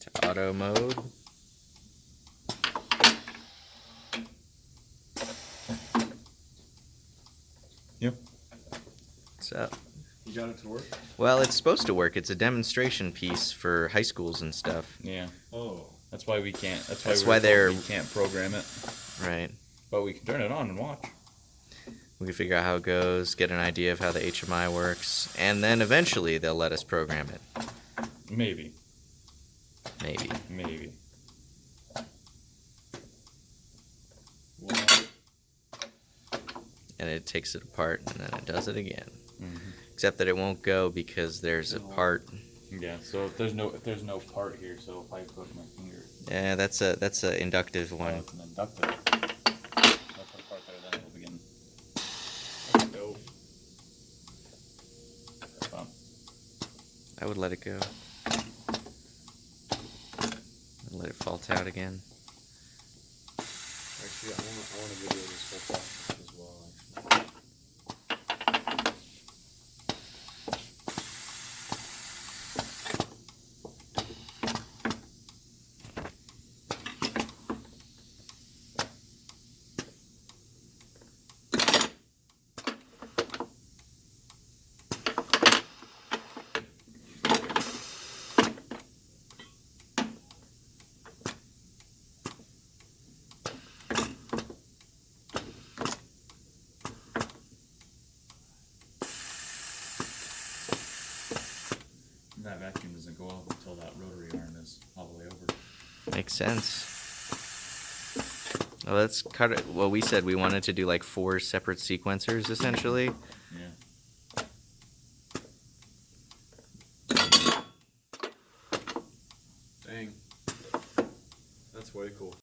to auto mode. Yep. What's up? You got it to work? Well, it's supposed to work. It's a demonstration piece for high schools and stuff. Yeah. Oh. That's why we can't. That's we why were told they're- we can't program it. Right. But we can turn it on and watch. We can figure out how it goes, get an idea of how the HMI works, and then eventually they'll let us program it. Maybe. Maybe. Maybe. What? And it takes it apart and then it does it again. Mm-hmm. Except that it won't go because there's a part. Yeah. So if there's no part here, so if I put my finger. Yeah, that's a inductive one. It's an inductive. I'll put a part there, then it'll begin. That's dope. Fun. I would let it go. And let it fault out again. Actually, I want to video this whole process as well, actually. That vacuum doesn't go off until that rotary arm is all the way over. Makes sense. Well, let's cut it. Well, we said we wanted to do like 4 separate sequencers, essentially. Yeah. Dang. That's way cool.